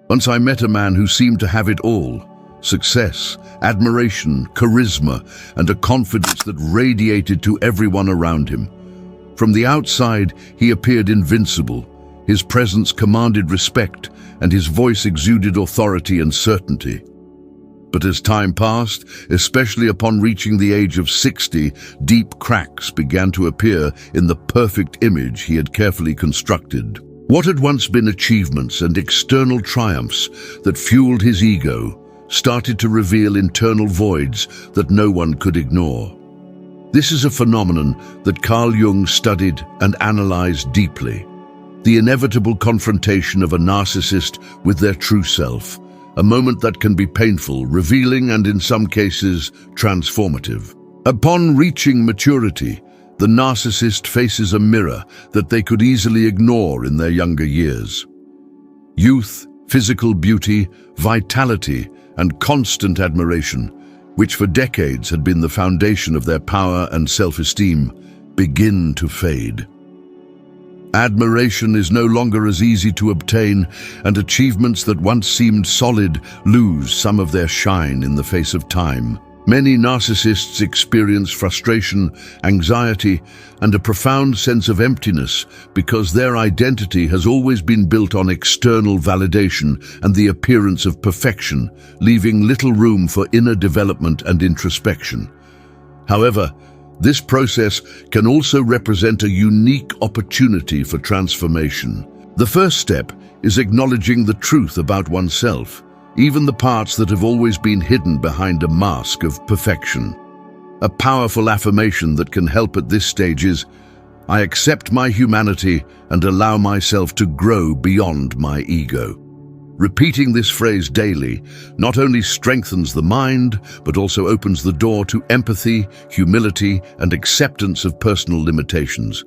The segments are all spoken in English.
Once I met a man who seemed to have it all: success, admiration, charisma, and a confidence that radiated to everyone around him. From the outside, he appeared invincible. His presence commanded respect, and his voice exuded authority and certainty. But as time passed, especially upon reaching the age of 60, deep cracks began to appear in the perfect image he had carefully constructed. What had once been achievements and external triumphs that fueled his ego started to reveal internal voids that no one could ignore. This is a phenomenon that Carl Jung studied and analyzed deeply: the inevitable confrontation of a narcissist with their true self, a moment that can be painful, revealing, and in some cases, transformative. Upon reaching maturity, the narcissist faces a mirror that they could easily ignore in their younger years. Youth, physical beauty, vitality, and constant admiration, which for decades had been the foundation of their power and self-esteem, begin to fade. Admiration is no longer as easy to obtain, and achievements that once seemed solid lose some of their shine in the face of time. Many narcissists experience frustration, anxiety, and a profound sense of emptiness because their identity has always been built on external validation and the appearance of perfection, leaving little room for inner development and introspection. However, this process can also represent a unique opportunity for transformation. The first step is acknowledging the truth about oneself, even the parts that have always been hidden behind a mask of perfection. A powerful affirmation that can help at this stage is, "I accept my humanity and allow myself to grow beyond my ego." Repeating this phrase daily not only strengthens the mind, but also opens the door to empathy, humility, and acceptance of personal limitations.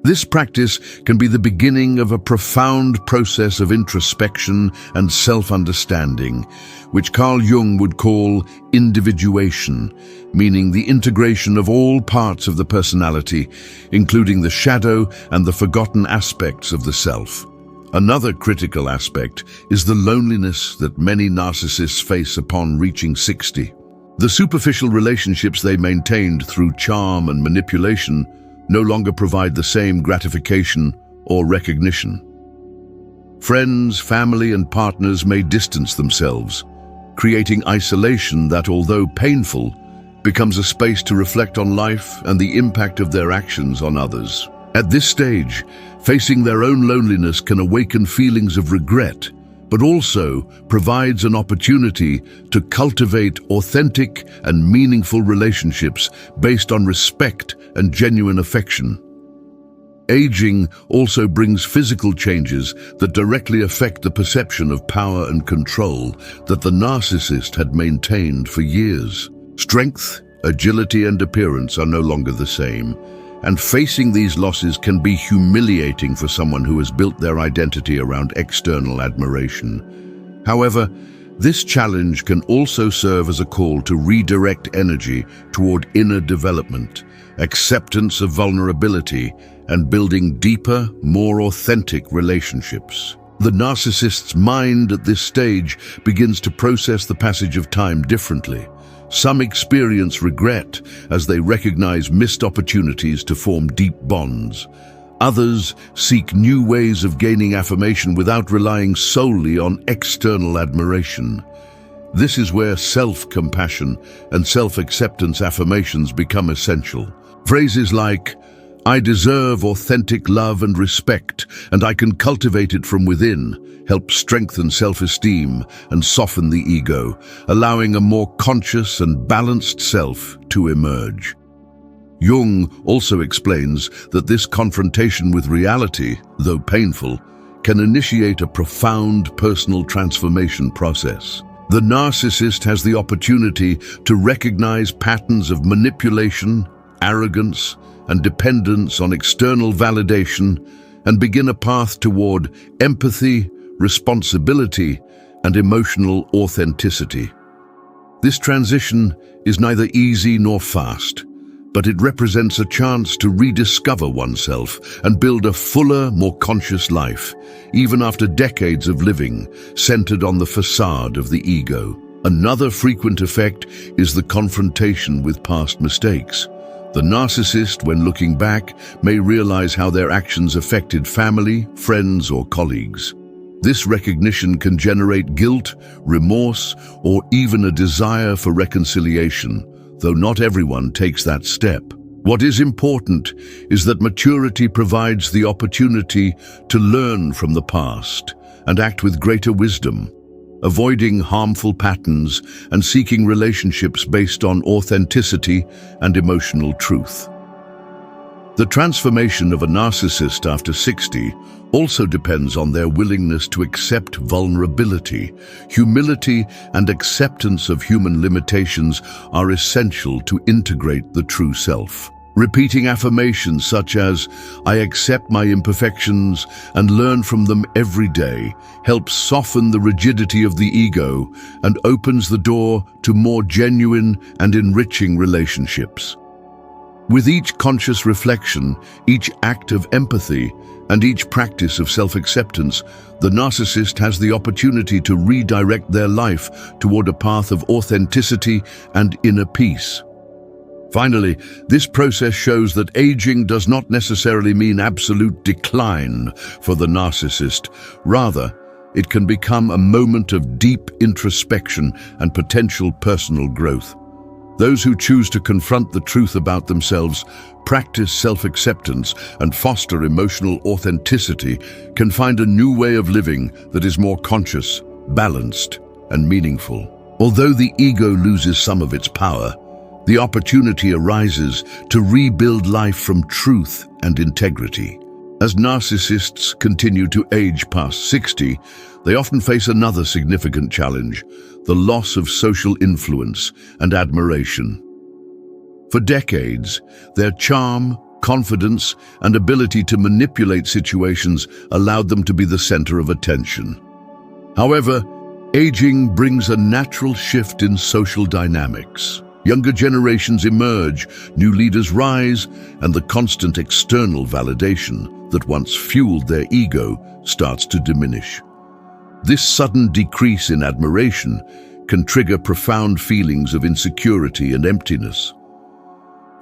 This practice can be the beginning of a profound process of introspection and self-understanding, which Carl Jung would call individuation, meaning the integration of all parts of the personality, including the shadow and the forgotten aspects of the self. Another critical aspect is the loneliness that many narcissists face upon reaching 60. The superficial relationships they maintained through charm and manipulation no longer provide the same gratification or recognition. Friends, family, and partners may distance themselves, creating isolation that, although painful, becomes a space to reflect on life and the impact of their actions on others. At this stage, facing their own loneliness can awaken feelings of regret, but also provides an opportunity to cultivate authentic and meaningful relationships based on respect and genuine affection. Aging also brings physical changes that directly affect the perception of power and control that the narcissist had maintained for years. Strength, agility, and appearance are no longer the same, and facing these losses can be humiliating for someone who has built their identity around external admiration. However, this challenge can also serve as a call to redirect energy toward inner development, acceptance of vulnerability, and building deeper, more authentic relationships. The narcissist's mind at this stage begins to process the passage of time differently. Some experience regret as they recognize missed opportunities to form deep bonds. Others seek new ways of gaining affirmation without relying solely on external admiration. This is where self-compassion and self-acceptance affirmations become essential. Phrases like, "I deserve authentic love and respect, and I can cultivate it from within," help strengthen self-esteem and soften the ego, allowing a more conscious and balanced self to emerge. Jung also explains that this confrontation with reality, though painful, can initiate a profound personal transformation process. The narcissist has the opportunity to recognize patterns of manipulation, arrogance, and dependence on external validation and begin a path toward empathy, responsibility, and emotional authenticity. This transition is neither easy nor fast, but it represents a chance to rediscover oneself and build a fuller, more conscious life, even after decades of living centered on the facade of the ego. Another frequent effect is the confrontation with past mistakes. The narcissist, when looking back, may realize how their actions affected family, friends, or colleagues. This recognition can generate guilt, remorse, or even a desire for reconciliation, though not everyone takes that step. What is important is that maturity provides the opportunity to learn from the past and act with greater wisdom, avoiding harmful patterns and seeking relationships based on authenticity and emotional truth. The transformation of a narcissist after 60 also depends on their willingness to accept vulnerability. Humility and acceptance of human limitations are essential to integrate the true self. Repeating affirmations such as, "I accept my imperfections and learn from them every day," helps soften the rigidity of the ego and opens the door to more genuine and enriching relationships. With each conscious reflection, each act of empathy, and each practice of self-acceptance, the narcissist has the opportunity to redirect their life toward a path of authenticity and inner peace. Finally, this process shows that aging does not necessarily mean absolute decline for the narcissist. Rather, it can become a moment of deep introspection and potential personal growth. Those who choose to confront the truth about themselves, practice self-acceptance, and foster emotional authenticity can find a new way of living that is more conscious, balanced, and meaningful. Although the ego loses some of its power, the opportunity arises to rebuild life from truth and integrity. As narcissists continue to age past 60, they often face another significant challenge: the loss of social influence and admiration. For decades, their charm, confidence, and ability to manipulate situations allowed them to be the center of attention. However, aging brings a natural shift in social dynamics. Younger generations emerge, new leaders rise, and the constant external validation that once fueled their ego starts to diminish. This sudden decrease in admiration can trigger profound feelings of insecurity and emptiness.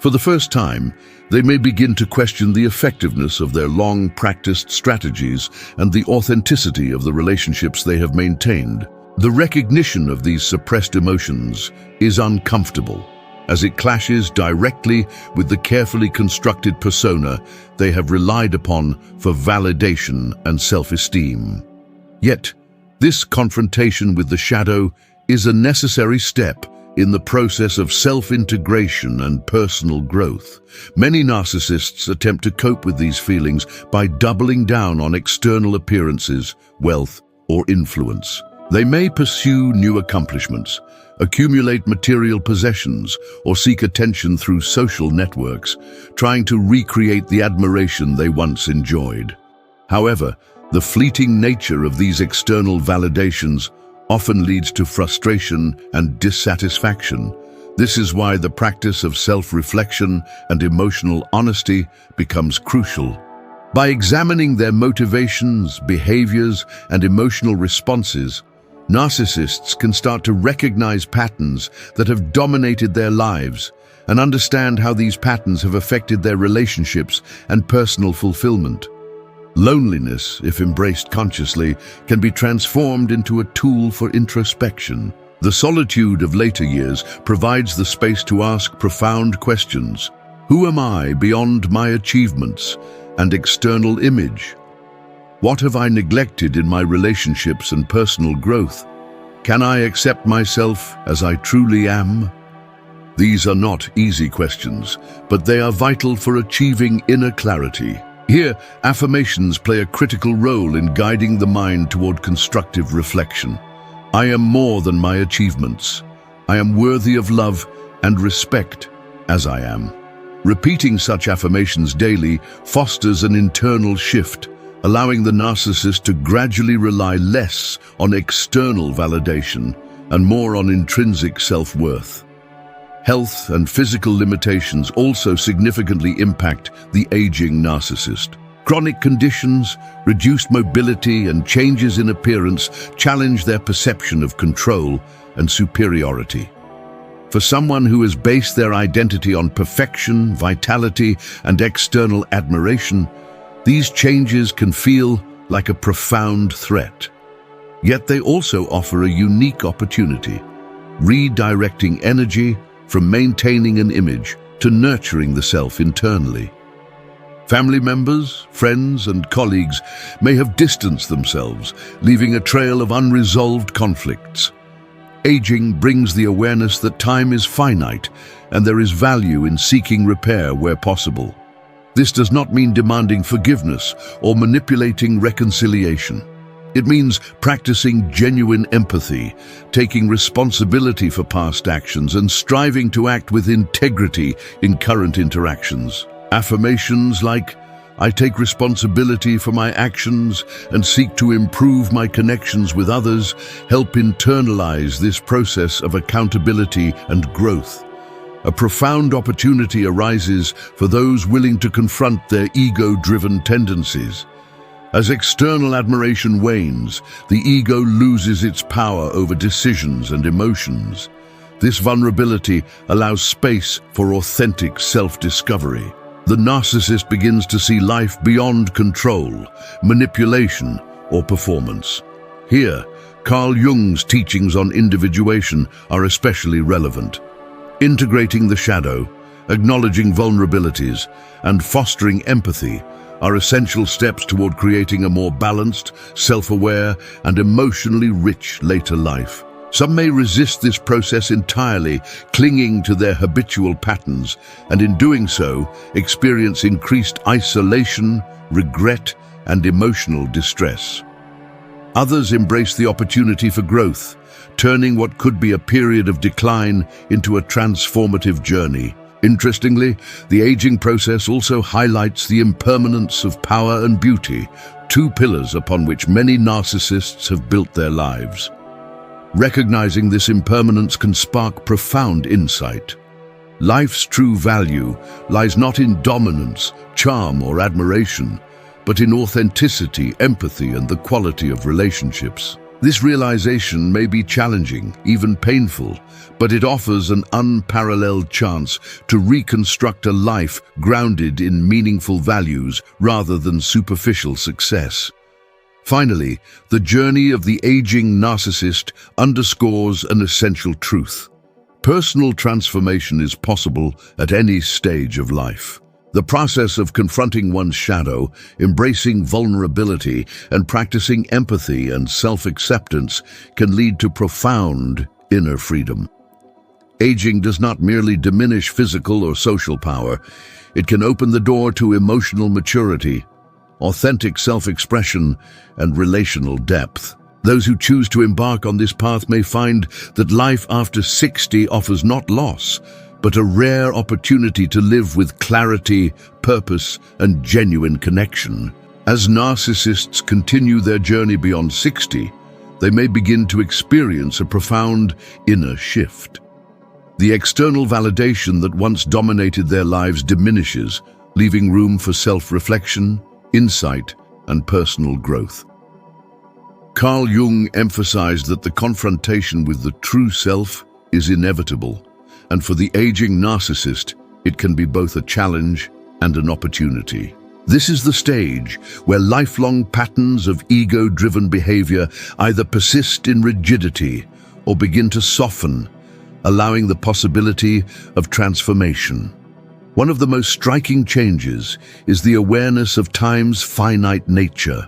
For the first time, they may begin to question the effectiveness of their long-practiced strategies and the authenticity of the relationships they have maintained. The recognition of these suppressed emotions is uncomfortable, as it clashes directly with the carefully constructed persona they have relied upon for validation and self-esteem. Yet, this confrontation with the shadow is a necessary step in the process of self-integration and personal growth. Many narcissists attempt to cope with these feelings by doubling down on external appearances, wealth, or influence. They may pursue new accomplishments, accumulate material possessions, or seek attention through social networks, trying to recreate the admiration they once enjoyed. However, the fleeting nature of these external validations often leads to frustration and dissatisfaction. This is why the practice of self-reflection and emotional honesty becomes crucial. By examining their motivations, behaviors, and emotional responses, narcissists can start to recognize patterns that have dominated their lives and understand how these patterns have affected their relationships and personal fulfillment. Loneliness, if embraced consciously, can be transformed into a tool for introspection. The solitude of later years provides the space to ask profound questions. Who am I beyond my achievements and external image? What have I neglected in my relationships and personal growth? Can I accept myself as I truly am? These are not easy questions, but they are vital for achieving inner clarity. Here, affirmations play a critical role in guiding the mind toward constructive reflection. I am more than my achievements. I am worthy of love and respect as I am. Repeating such affirmations daily fosters an internal shift, allowing the narcissist to gradually rely less on external validation and more on intrinsic self-worth. Health and physical limitations also significantly impact the aging narcissist. Chronic conditions, reduced mobility, and changes in appearance challenge their perception of control and superiority. For someone who has based their identity on perfection, vitality, and external admiration, these changes can feel like a profound threat. Yet they also offer a unique opportunity, redirecting energy from maintaining an image to nurturing the self internally. Family members, friends, and colleagues may have distanced themselves, leaving a trail of unresolved conflicts. Aging brings the awareness that time is finite and there is value in seeking repair where possible. This does not mean demanding forgiveness or manipulating reconciliation. It means practicing genuine empathy, taking responsibility for past actions, and striving to act with integrity in current interactions. Affirmations like, "I take responsibility for my actions and seek to improve my connections with others," help internalize this process of accountability and growth. A profound opportunity arises for those willing to confront their ego-driven tendencies. As external admiration wanes, the ego loses its power over decisions and emotions. This vulnerability allows space for authentic self-discovery. The narcissist begins to see life beyond control, manipulation, or performance. Here, Carl Jung's teachings on individuation are especially relevant. Integrating the shadow, acknowledging vulnerabilities, and fostering empathy are essential steps toward creating a more balanced, self-aware, and emotionally rich later life. Some may resist this process entirely, clinging to their habitual patterns, and in doing so, experience increased isolation, regret, and emotional distress. Others embrace the opportunity for growth, turning what could be a period of decline into a transformative journey. Interestingly, the aging process also highlights the impermanence of power and beauty, two pillars upon which many narcissists have built their lives. Recognizing this impermanence can spark profound insight. Life's true value lies not in dominance, charm, or admiration, but in authenticity, empathy, and the quality of relationships. This realization may be challenging, even painful, but it offers an unparalleled chance to reconstruct a life grounded in meaningful values rather than superficial success. Finally, the journey of the aging narcissist underscores an essential truth. Personal transformation is possible at any stage of life. The process of confronting one's shadow, embracing vulnerability, and practicing empathy and self-acceptance can lead to profound inner freedom. Aging does not merely diminish physical or social power. It can open the door to emotional maturity, authentic self-expression, and relational depth. Those who choose to embark on this path may find that life after 60 offers not loss, but a rare opportunity to live with clarity, purpose, and genuine connection. As narcissists continue their journey beyond 60, they may begin to experience a profound inner shift. The external validation that once dominated their lives diminishes, leaving room for self-reflection, insight, and personal growth. Carl Jung emphasized that the confrontation with the true self is inevitable, and for the aging narcissist, it can be both a challenge and an opportunity. This is the stage where lifelong patterns of ego-driven behavior either persist in rigidity or begin to soften, allowing the possibility of transformation. One of the most striking changes is the awareness of time's finite nature.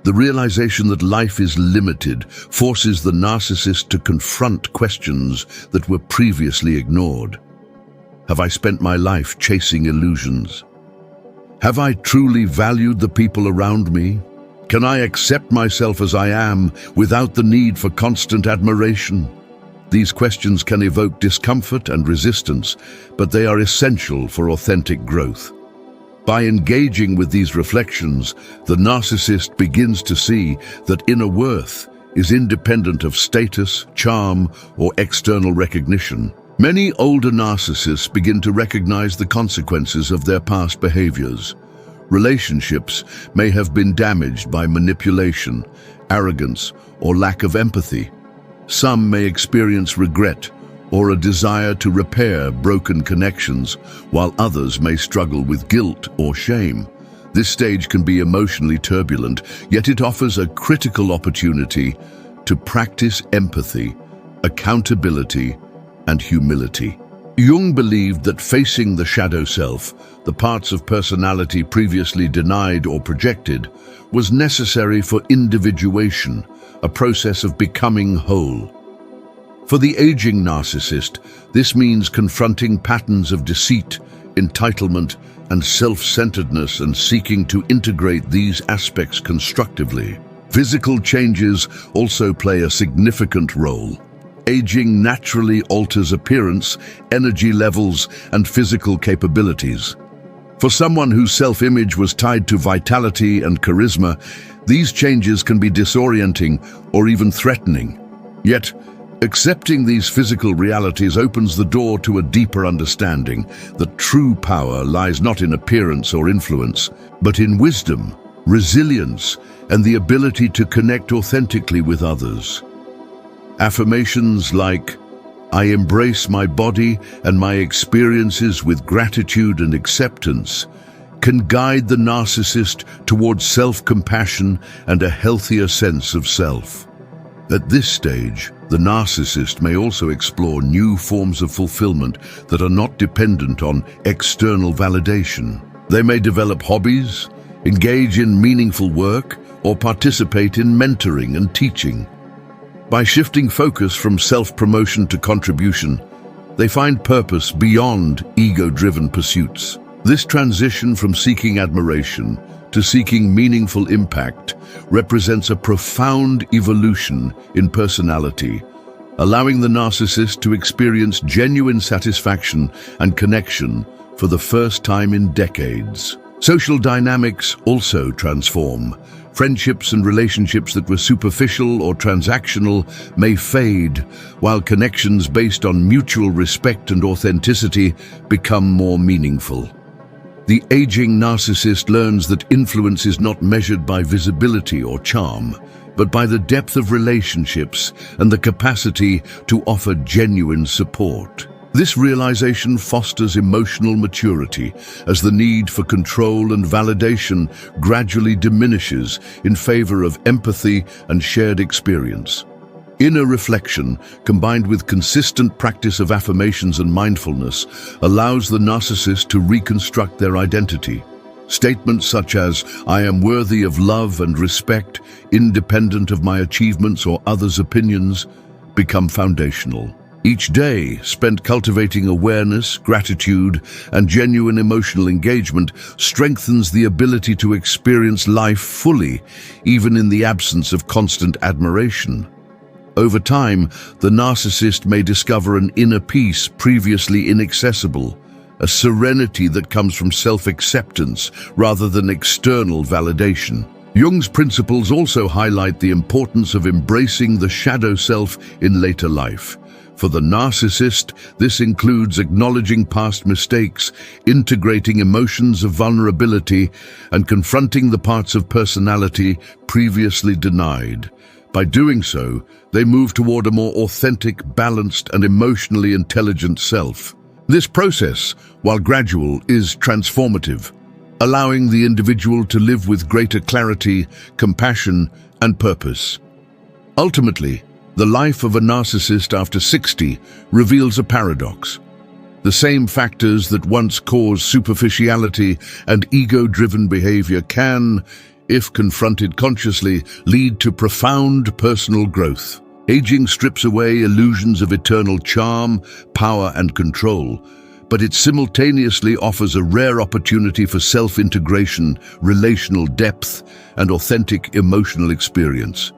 The realization that life is limited forces the narcissist to confront questions that were previously ignored. Have I spent my life chasing illusions? Have I truly valued the people around me? Can I accept myself as I am without the need for constant admiration? These questions can evoke discomfort and resistance, but they are essential for authentic growth. By engaging with these reflections, the narcissist begins to see that inner worth is independent of status, charm, or external recognition. Many older narcissists begin to recognize the consequences of their past behaviors. Relationships may have been damaged by manipulation, arrogance, or lack of empathy. Some may experience regret or a desire to repair broken connections, while others may struggle with guilt or shame. This stage can be emotionally turbulent, yet it offers a critical opportunity to practice empathy, accountability, and humility. Jung believed that facing the shadow self, the parts of personality previously denied or projected, was necessary for individuation, a process of becoming whole. For the aging narcissist, this means confronting patterns of deceit, entitlement, and self-centeredness and seeking to integrate these aspects constructively. Physical changes also play a significant role. Aging naturally alters appearance, energy levels, and physical capabilities. For someone whose self-image was tied to vitality and charisma, these changes can be disorienting or even threatening. Yet, accepting these physical realities opens the door to a deeper understanding that true power lies not in appearance or influence, but in wisdom, resilience, and the ability to connect authentically with others. Affirmations like, "I embrace my body and my experiences with gratitude and acceptance," can guide the narcissist towards self-compassion and a healthier sense of self. At this stage, the narcissist may also explore new forms of fulfillment that are not dependent on external validation. They may develop hobbies, engage in meaningful work, or participate in mentoring and teaching. By shifting focus from self-promotion to contribution, they find purpose beyond ego-driven pursuits. This transition from seeking admiration to seeking meaningful impact represents a profound evolution in personality, allowing the narcissist to experience genuine satisfaction and connection for the first time in decades. Social dynamics also transform. Friendships and relationships that were superficial or transactional may fade, while connections based on mutual respect and authenticity become more meaningful. The aging narcissist learns that influence is not measured by visibility or charm, but by the depth of relationships and the capacity to offer genuine support. This realization fosters emotional maturity as the need for control and validation gradually diminishes in favor of empathy and shared experience. Inner reflection, combined with consistent practice of affirmations and mindfulness, allows the narcissist to reconstruct their identity. Statements such as, "I am worthy of love and respect, independent of my achievements or others' opinions," become foundational. Each day spent cultivating awareness, gratitude, and genuine emotional engagement strengthens the ability to experience life fully, even in the absence of constant admiration. Over time, the narcissist may discover an inner peace previously inaccessible, a serenity that comes from self-acceptance rather than external validation. Jung's principles also highlight the importance of embracing the shadow self in later life. For the narcissist, this includes acknowledging past mistakes, integrating emotions of vulnerability, and confronting the parts of personality previously denied. By doing so, they move toward a more authentic, balanced, and emotionally intelligent self. This process, while gradual, is transformative, allowing the individual to live with greater clarity, compassion, and purpose. Ultimately, the life of a narcissist after 60 reveals a paradox. The same factors that once caused superficiality and ego-driven behavior can, if confronted consciously, lead to profound personal growth. Aging strips away illusions of eternal charm, power, and control, but it simultaneously offers a rare opportunity for self-integration, relational depth, and authentic emotional experience.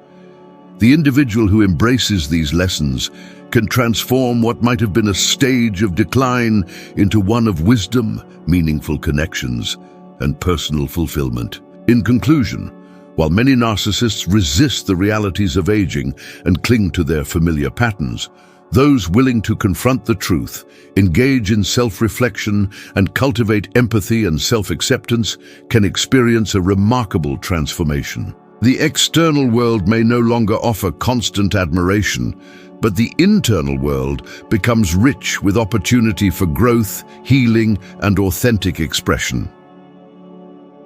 The individual who embraces these lessons can transform what might have been a stage of decline into one of wisdom, meaningful connections, and personal fulfillment. In conclusion, while many narcissists resist the realities of aging and cling to their familiar patterns, Those willing to confront the truth, engage in self-reflection, and cultivate empathy and self-acceptance can experience a remarkable transformation. The external world may no longer offer constant admiration, but the internal world becomes rich with opportunity for growth, healing, and authentic expression.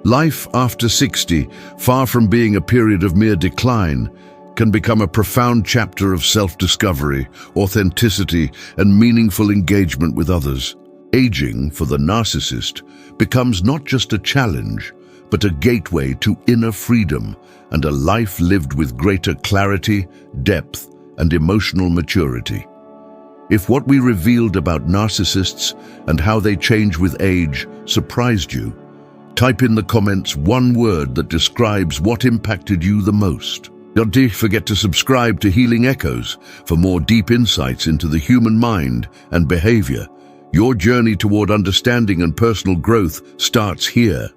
Life after 60, far from being a period of mere decline, can become a profound chapter of self-discovery, authenticity, and meaningful engagement with others. Aging, for the narcissist, becomes not just a challenge, but a gateway to inner freedom and a life lived with greater clarity, depth, and emotional maturity. If what we revealed about narcissists and how they change with age surprised you, type in the comments one word that describes what impacted you the most. Don't forget to subscribe to Healing Echoes for more deep insights into the human mind and behavior. Your journey toward understanding and personal growth starts here.